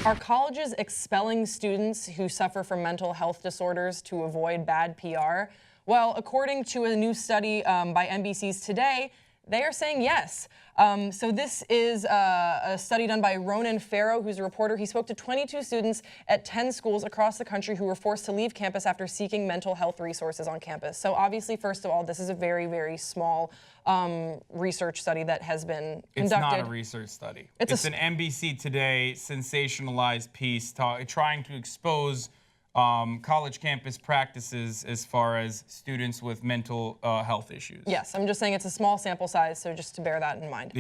Are colleges expelling students who suffer from mental health disorders to avoid bad PR? Well, according to a new study by NBC's Today, they are saying yes. So this is a study done by Ronan Farrow, who's a reporter. He spoke to 22 students at 10 schools across the country who were forced to leave campus after seeking mental health resources on campus. So obviously, first of all, this is a very, very small research study that has been conducted. It's not a research study. It's an NBC Today sensationalized piece trying to expose college campus practices as far as students with mental health issues. Yes, I'm just saying it's a small sample size, so just to bear that in mind.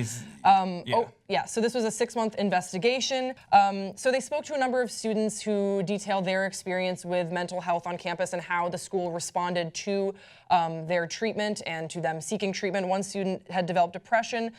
So this was a 6-month investigation. So they spoke to a number of students who detailed their experience with mental health on campus and how the school responded to their treatment and to them seeking treatment. One student had developed depression.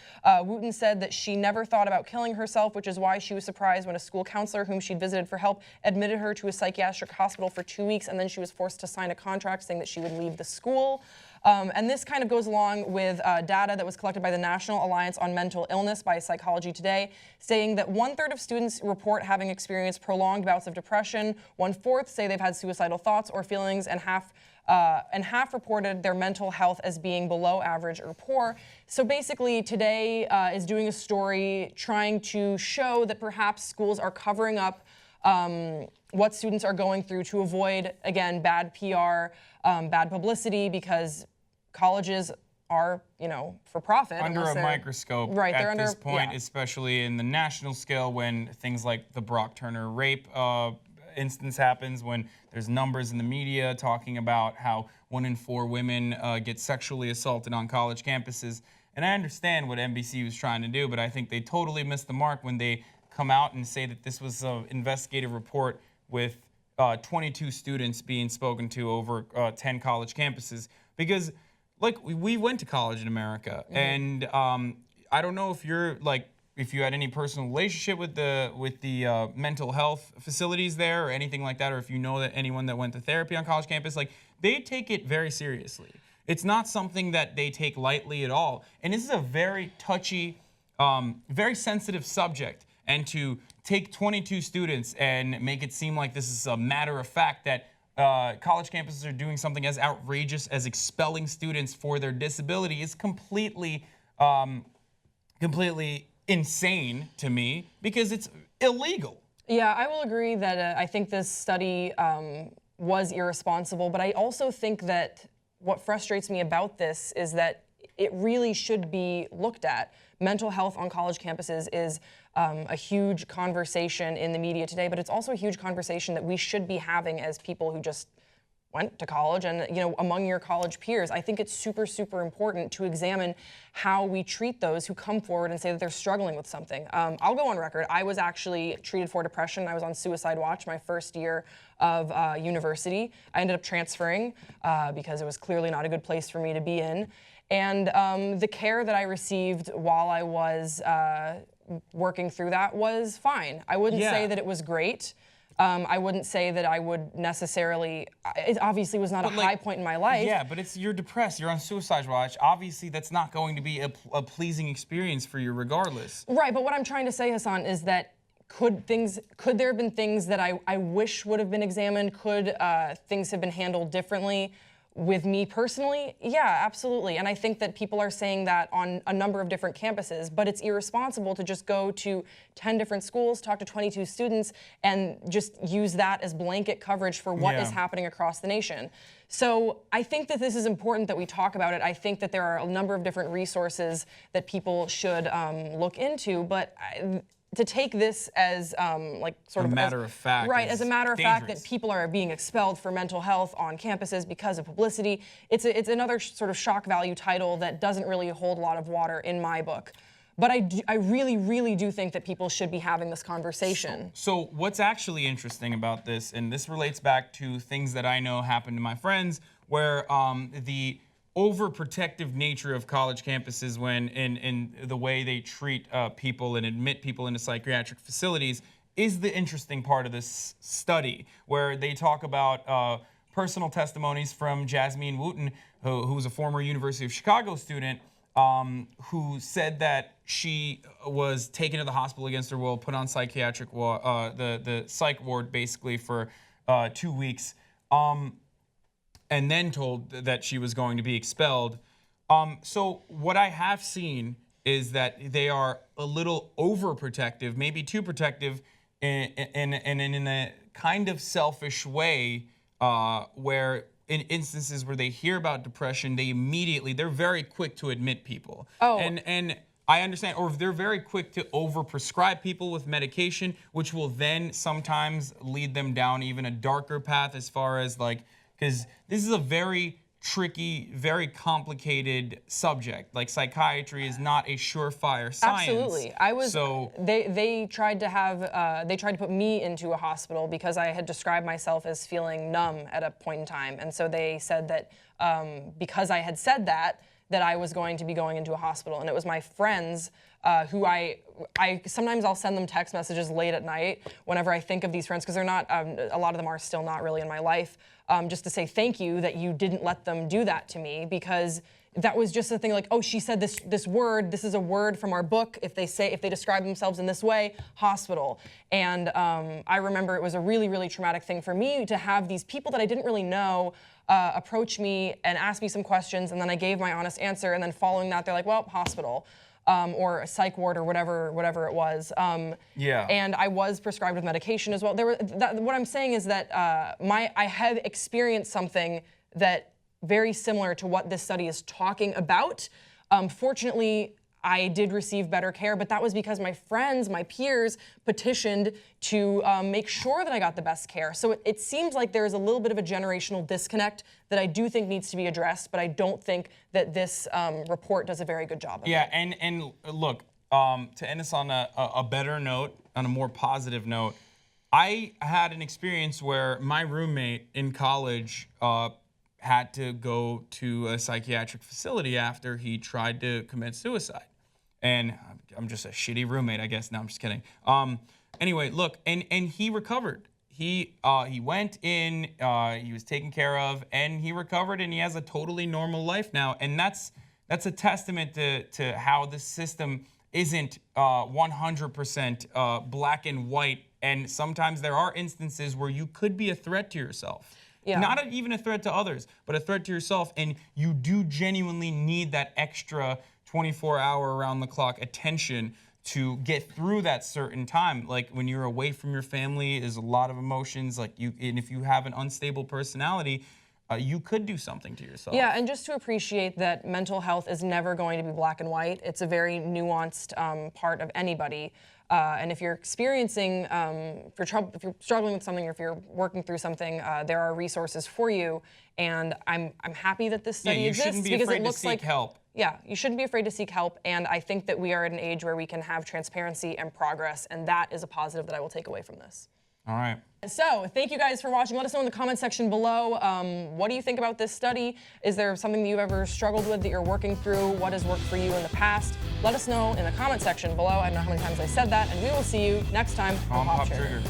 Wooten said that she never thought about killing herself, which is why she was surprised when a school counselor whom she'd visited for help admitted her to a psychiatric hospital for 2 weeks, and then she was forced to sign a contract saying that she would leave the school. And this kind of goes along with data that was collected by the National Alliance on Mental Illness by Psychology Today, saying that 1/3 of students report having experienced prolonged bouts of depression, 1/4 say they've had suicidal thoughts or feelings, and half reported their mental health as being below average or poor. So basically, Today is doing a story trying to show that perhaps schools are covering up what students are going through to avoid, again, bad PR, bad publicity, because colleges are, for profit. Under a microscope right, at this point, especially in the national scale, when things like the Brock Turner rape instance happens, when there's numbers in the media talking about how 1 in 4 women get sexually assaulted on college campuses. And I understand what NBC was trying to do, but I think they totally missed the mark when they come out and say that this was an investigative report with 22 students being spoken to over 10 college campuses. Because, we went to college in America, and I don't know if you're if you had any personal relationship with the mental health facilities there or anything like that, or if you know that anyone that went to therapy on college campus, they take it very seriously. It's not something that they take lightly at all. And this is a very touchy, very sensitive subject. And to take 22 students and make it seem like this is a matter of fact that college campuses are doing something as outrageous as expelling students for their disability is completely insane to me, because it's illegal. Yeah, I will agree that I think this study was irresponsible, but I also think that what frustrates me about this is that it really should be looked at. Mental health on college campuses is a huge conversation in the media today, but it's also a huge conversation that we should be having as people who just went to college and, among your college peers. I think it's super, super important to examine how we treat those who come forward and say that they're struggling with something. I'll go on record. I was actually treated for depression. I was on suicide watch my first year of university. I ended up transferring because it was clearly not a good place for me to be in. And the care that I received while I was working through that was fine. I wouldn't say that it was great. I wouldn't say that I would necessarily, it obviously was not a high point in my life. Yeah, but you're depressed, you're on suicide watch. Obviously, that's not going to be a pleasing experience for you regardless. Right, but what I'm trying to say, Hasan, is that could there have been things that I wish would have been examined? Could things have been handled differently? With me personally, yeah, absolutely. And I think that people are saying that on a number of different campuses, but it's irresponsible to just go to 10 different schools, talk to 22 students, and just use that as blanket coverage for what is happening across the nation. So I think that this is important that we talk about it. I think that there are a number of different resources that people should look into, but to take this as sort of a matter of fact, right? As a matter of fact that people are being expelled for mental health on campuses because of publicity. It's another sort of shock value title that doesn't really hold a lot of water in my book. But I really, really do think that people should be having this conversation. So what's actually interesting about this, and this relates back to things that I know happened to my friends, where the overprotective nature of college campuses when in the way they treat people and admit people into psychiatric facilities is the interesting part of this study, where they talk about personal testimonies from Jasmine Wooten, who was a former University of Chicago student, who said that she was taken to the hospital against her will, put on psychiatric the psych ward basically for 2 weeks, and then told that she was going to be expelled. So what I have seen is that they are a little overprotective, maybe too protective, in a kind of selfish way, where in instances where they hear about depression, they're very quick to admit people. Oh. And I understand, or they're very quick to overprescribe people with medication, which will then sometimes lead them down even a darker path as far as because this is a very tricky, very complicated subject. Like psychiatry is not a surefire science. Absolutely. They tried to put me into a hospital because I had described myself as feeling numb at a point in time. And so they said that because I had said that I was going to be going into a hospital. And it was my friends who I sometimes I'll send them text messages late at night whenever I think of these friends, because they're not, a lot of them are still not really in my life, just to say thank you that you didn't let them do that to me, because that was just a thing like, oh, she said this word, this is a word from our book. If they describe themselves in this way, hospital. And I remember it was a really, really traumatic thing for me to have these people that I didn't really know approach me and ask me some questions, and then I gave my honest answer, and then following that, they're like, well, hospital. Or a psych ward or whatever it was. Yeah. And I was prescribed with medication as well. What I'm saying is that I have experienced something that very similar to what this study is talking about. Fortunately, I did receive better care, but that was because my friends, my peers, petitioned to make sure that I got the best care. So it seems like there is a little bit of a generational disconnect that I do think needs to be addressed, but I don't think that this report does a very good job of it. Yeah, and look, to end us on a better note, on a more positive note, I had an experience where my roommate in college had to go to a psychiatric facility after he tried to commit suicide. And I'm just a shitty roommate, I guess. No, I'm just kidding. Anyway, look, and he recovered. He went in, he was taken care of, and he recovered, and he has a totally normal life now. And that's a testament to how the system isn't 100% black and white. And sometimes there are instances where you could be a threat to yourself. Yeah. Not even a threat to others, but a threat to yourself. And you do genuinely need that extra 24-hour around-the-clock attention to get through that certain time. Like when you're away from your family, there's a lot of emotions. And if you have an unstable personality, you could do something to yourself. Yeah, and just to appreciate that mental health is never going to be black and white. It's a very nuanced part of anybody. And if you're experiencing, if you're struggling with something, or if you're working through something, there are resources for you. And I'm happy that this study exists, because it looks like help. Yeah, you shouldn't be afraid to seek help. And I think that we are at an age where we can have transparency and progress, and that is a positive that I will take away from this. All right. So thank you guys for watching. Let us know in the comment section below, what do you think about this study? Is there something that you've ever struggled with that you're working through? What has worked for you in the past? Let us know in the comment section below. I don't know how many times I said that, and we will see you next time on Pop Trigger.